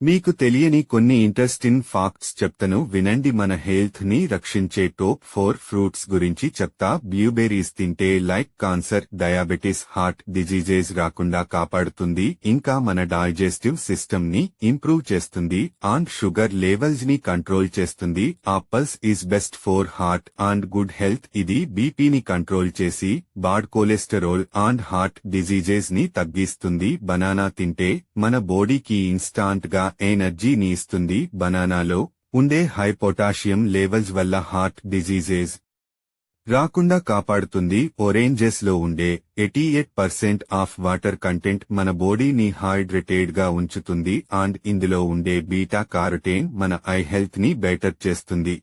మీకు తెలియని కొన్ని ఇంట్రెస్టింగ్ ఫ్యాక్ట్స్ చెప్తాను వినండి. మన హెల్త్ ని రక్షించే టాప్ 4 ఫ్రూట్స్ గురించి చెప్తా. బ్లూబెర్రీస్ తింటే like cancer, diabetes, heart diseases రాకుండా కాపాడుతుంది. ఇంకా మన డైజెస్టివ్ సిస్టమ్ ని ఇంప్రూవ్ చేస్తుంది అండ్ షుగర్ లెవెల్స్ ని కంట్రోల్ చేస్తుంది. Apples is best for heart and good health. ఇది బీపీని కంట్రోల్ చేసి bad cholesterol and heart diseases ని తగ్గిస్తుంది. బనానా తింటే మన బాడీకి ఇన్స్టాంట్ గా ఎనర్జీని ఇస్తుంది. బనానాలో ఉండే హై పొటాషియం లెవెల్స్ వల్ల హార్ట్ డిజీజెస్ రాకుండా కాపాడుతుంది. ఆరెంజెస్ లో ఉండే 88% ఆఫ్ వాటర్ కంటెంట్ మన బాడీని హైడ్రేటెడ్ గా ఉంచుతుంది అండ్ ఇందులో ఉండే బీటా కారోటీన్ మన ఐ హెల్త్ ని బెటర్ చేస్తుంది.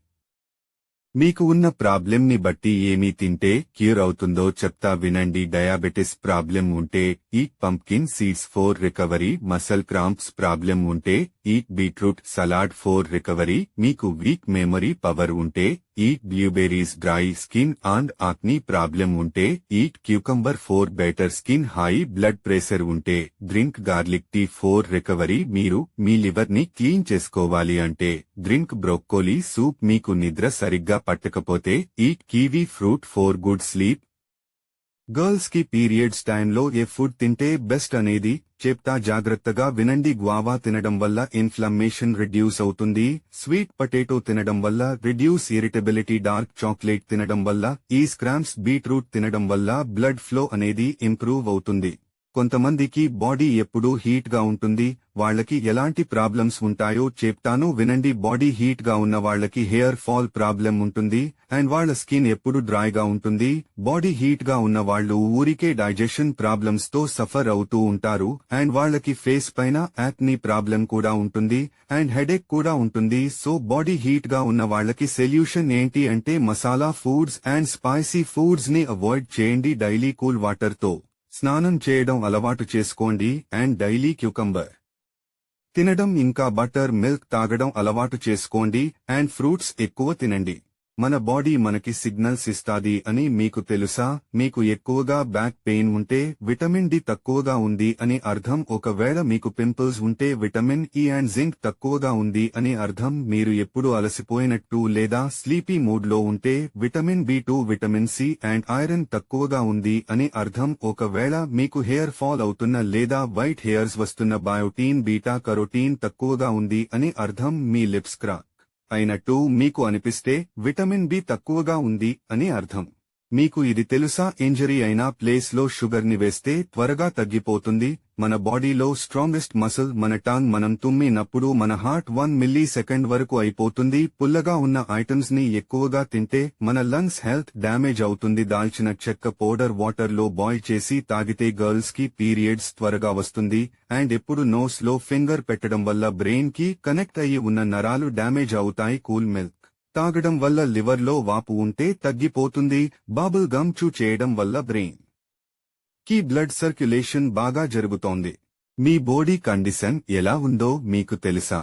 మీకు ఉన్న ప్రాబ్లెమ్ ని బట్టి ఏమీ తింటే క్యూర్ అవుతుందో చెప్తా వినండి. డయాబెటిస్ ప్రాబ్లెమ్ ఉంటే eat pumpkin seeds for recovery. Muscle cramps problem ఉంటే eat beetroot salad for recovery. మీకు వీక్ మెమరీ పవర్ ఉంటే eat blueberries. Dry skin and acne problem ఉంటే eat cucumber for better skin. High blood pressure ఉంటే drink garlic tea for recovery. మీరు మీ liver ని clean చేసుకోవాలి అంటే డ్రింక్ బ్రోకోలీ సూప్. మీకు నిద్ర సరిగ్గా పట్టకపోతే eat kiwi fruit for good sleep. Girls కి పీరియడ్స్ టైంలో ఏ ఫుడ్ తింటే బెస్ట్ అనేది చెప్తా జాగ్రత్తగా వినండి. గ్వావా తినడం వల్ల ఇన్ఫ్లమేషన్ రిడ్యూస్ అవుతుంది. స్వీట్ పొటాటో తినడం వల్ల రిడ్యూస్ ఇరిటబిలిటీ. డార్క్ చాక్లెట్ తినడం వల్ల ఈజ్ క్రాంప్స్. బీట్రూట్ తినడం వల్ల బ్లడ్ ఫ్లో అనేది ఇంప్రూవ్ అవుతుంది. కొంతమందికి బాడీ ఎప్పుడూ హీట్ గా ఉంటుంది. వాళ్లకి ఎలాంటి ప్రాబ్లమ్స్ ఉంటాయో చెప్తాను వినండి. బాడీ హీట్ గా ఉన్న వాళ్లకి హెయిర్ ఫాల్ ప్రాబ్లం ఉంటుంది అండ్ వాళ్ల స్కిన్ ఎప్పుడు డ్రైగా ఉంటుంది. బాడీ హీట్ గా ఉన్న వాళ్లు ఊరికే డైజెషన్ ప్రాబ్లమ్స్ తో సఫర్ అవుతూ ఉంటారు అండ్ వాళ్లకి ఫేస్ పైన యాక్నీ ప్రాబ్లం కూడా ఉంటుంది అండ్ హెడేక్ కూడా ఉంటుంది. సో బాడీ హీట్ గా ఉన్న వాళ్లకి సొల్యూషన్ ఏంటి అంటే masala foods and spicy foods ని అవాయిడ్ చేయండి. డైలీ కూల్ వాటర్ తో స్నానం చేయడం అలవాటు చేసుకోండి అండ్ డైలీ క్యూకంబర్ తినడం ఇంకా బటర్ మిల్క్ తాగడం అలవాటు చేసుకోండి అండ్ ఫ్రూట్స్ ఎక్కువ తినండి. మన బాడీ మనకి సిగ్నల్స్ ఇస్తాది అని మీకు తెలుసా? మీకు ఎక్కువగా బ్యాక్ పెయిన్ ఉంటే విటమిన్ డి తక్కువగా ఉంది అని అర్థం. ఒకవేళ మీకు పింపుల్స్ ఉంటే విటమిన్ ఇ అండ్ జింక్ తక్కువగా ఉంది అని అర్థం. మీరు ఎప్పుడు అలసిపోయినట్టు లేదా స్లీపీ మూడ్ లో ఉంటే vitamin B two, vitamin C and iron తక్కువగా ఉంది అని అర్థం. ఒకవేళ మీకు హెయిర్ ఫాల్ అవుతున్న లేదా వైట్ హెయిర్స్ వస్తున్న బయోటిన్, బీటా కరోటీన్ తక్కువగా ఉంది అని అర్థం. మీ లిప్స్ క్రాక్ అయినట్టు మీకు అనిపిస్తే విటమిన్ బి తక్కువగా ఉంది అని అర్థం. మీకు ఇది తెలుసా? ఇంజరీ అయిన ప్లేస్ లో షుగర్ ని వేస్తే త్వరగా తగ్గిపోతుంది. మన బాడీలో స్ట్రాంగెస్ట్ మసిల్ మన టంగ్. మనం తుమ్మినప్పుడు మన హార్ట్ 1 మిల్లీ సెకండ్ వరకు అయిపోతుంది. పుల్లగా ఉన్న ఐటమ్స్ ని ఎక్కువగా తింటే మన లంగ్స్ హెల్త్ డ్యామేజ్ అవుతుంది. దాల్చిన చెక్క పౌడర్ వాటర్ లో బాయిల్ చేసి తాగితే గర్ల్స్ కి పీరియడ్స్ త్వరగా వస్తుంది అండ్ ఎప్పుడు నోస్ లో ఫింగర్ పెట్టడం వల్ల బ్రెయిన్ కి కనెక్ట్ అయ్యి ఉన్న నరాలు డ్యామేజ్ అవుతాయి. కూల్ మిల్క్ తాగడం వల్ల లివర్ లో వాపు ఉంటే తగ్గిపోతుంది. బబుల్ గమ్ చూ చేయడం వల్ల బ్రెయిన్ కి బ్లడ్ సర్క్యులేషన్ బాగా జరుగుతోంది. మీ బాడీ కండిషన్ ఎలా ఉందో మీకు తెలుసా?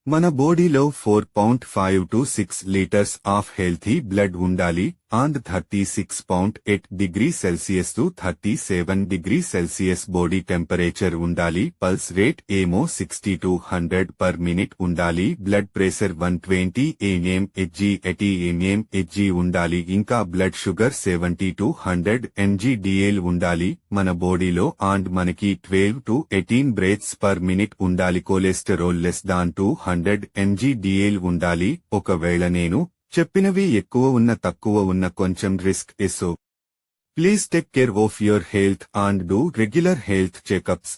మన బాడీలో 4.5 to 6 litres of healthy blood ఉండాలి and 36.8 degree Celsius to 37 degree Celsius body temperature ఉండాలి. పల్స్ రేట్ ఏమో 60 to 100 పర్ మినిట్ ఉండాలి. బ్లడ్ ప్రెషర్ 120 mmHg 80 mmHg ఉండాలి. ఇంకా బ్లడ్ షుగర్ 70 to 100 mg/dl ఉండాలి మన బాడీలో అండ్ మనకి 12 to 18 బ్రేత్స్ పర్ మినిట్ ఉండాలి. కొలెస్టరాల్ లెస్ దాన్ 200 mg/dl ఉండాలి. ఒకవేళ నేను చెప్పినవి ఎక్కువ ఉన్న తక్కువ ఉన్న కొంచెం risk so please take care of your health and do regular health checkups.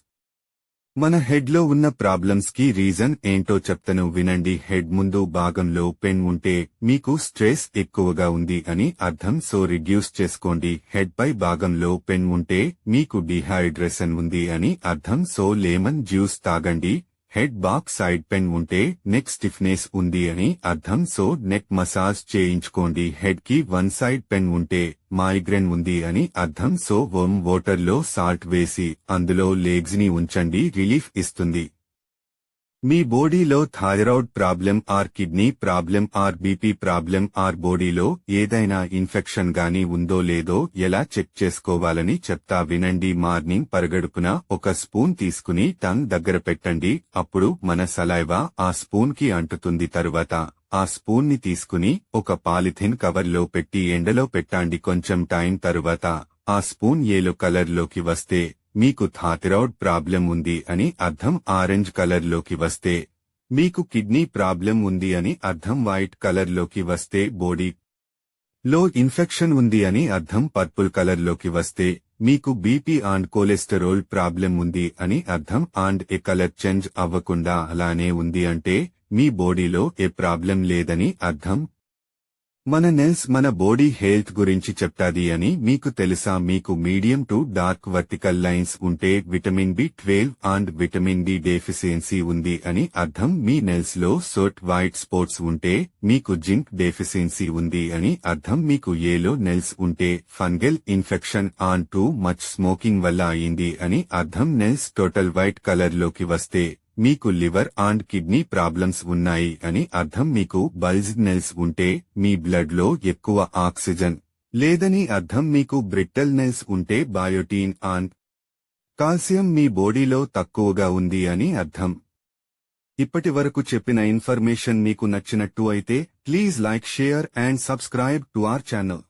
మన హెడ్ లో ఉన్న ప్రాబ్లమ్స్ కి రీజన్ ఏంటో చెప్తాను వినండి. హెడ్ ముందు భాగంలో పెయిన్ ఉంటే మీకు స్ట్రెస్ ఎక్కువగా ఉంది అని అర్థం. సో రిడ్యూస్ చేసుకోండి. హెడ్ పై భాగంలో పెయిన్ ఉంటే మీకు డిహైడ్రేషన్ ఉంది అని అర్థం. సో లెమన్ జ్యూస్ తాగండి. హెడ్ బాక్ సైడ్ పెయిన్ ఉంటే నెక్ స్టిఫ్నెస్ ఉంది అని అర్థం. సో నెక్ మసాజ్ చేయించుకోండి. హెడ్ కి వన్ సైడ్ పెయిన్ ఉంటే మైగ్రేన్ ఉంది అని అర్థం. సో వార్మ్ వాటర్ లో సాల్ట్ వేసి అందులో లెగ్స్ ని ఉంచండి. రిలీఫ్ ఇస్తుంది. మీ బాడీలో thyroid problem or kidney problem or BP problem or బాడీలో ఏదైనా ఇన్ఫెక్షన్ గానీ ఉందో లేదో ఎలా చెక్ చేసుకోవాలని చెప్తా వినండి. మార్నింగ్ పరగడుపున ఒక స్పూన్ తీసుకుని టంగ్ దగ్గర పెట్టండి. అప్పుడు మన సలైవా ఆ స్పూన్ కి అంటుతుంది. తరువాత ఆ స్పూన్ ని తీసుకుని ఒక పాలిథిన్ కవర్లో పెట్టి ఎండలో పెట్టండి. కొంచెం టైం తరువాత ఆ స్పూన్ ఏలో కలర్ లోకి వస్తే మీకు థైరాయిడ్ ప్రాబ్లం ఉంది అని అర్థం. ఆరెంజ్ కలర్ లోకి వస్తే మీకు కిడ్నీ ప్రాబ్లం ఉంది అని అర్థం. వైట్ కలర్ లోకి వస్తే బాడీలో ఇన్ఫెక్షన్ ఉంది అని అర్థం. పర్పుల్ కలర్ లోకి వస్తే మీకు బీపీ అండ్ కొలెస్టరాల్ ప్రాబ్లం ఉంది అని అర్థం. అండ్ ఏ కలర్ చేంజ్ అవ్వకుండా అలానే ఉంది అంటే మీ బాడీలో ఏ ప్రాబ్లం లేదని అర్థం. మన నెల్స్ మన బాడీ హెల్త్ గురించి చెప్తాది అని మీకు తెలుసా? మీకు medium to dark vertical lines ఉంటే vitamin B12 and vitamin D deficiency ఉంది అని అర్థం. మీ నెల్స్ లో సోట్ వైట్ స్పాట్స్ ఉంటే మీకు జింక్ డెఫిషియన్సీ ఉంది అని అర్థం. మీకు ఏలో నెల్స్ ఉంటే fungal infection and too much smoking వల్ల అయింది అని అర్థం. నెల్స్ టోటల్ వైట్ కలర్ లోకి వస్తే మీకు లివర్ అండ్ కిడ్నీ ప్రాబ్లమ్స్ ఉన్నాయి అని అర్థం. మీకు బల్జ్డ్ నెల్స్ ఉంటే మీ బ్లడ్ లో ఎక్కువ ఆక్సిజన్ లేదని అర్థం. మీకు బ్రిట్టల్ నెల్స్ ఉంటే బయోటిన్ అండ్ కాల్షియం మీ బాడీలో తక్కువగా ఉంది అని అర్థం. ఇప్పటి వరకు చెప్పిన ఇన్ఫర్మేషన్ మీకు నచ్చినట్టు అయితే please like, share and subscribe to our channel.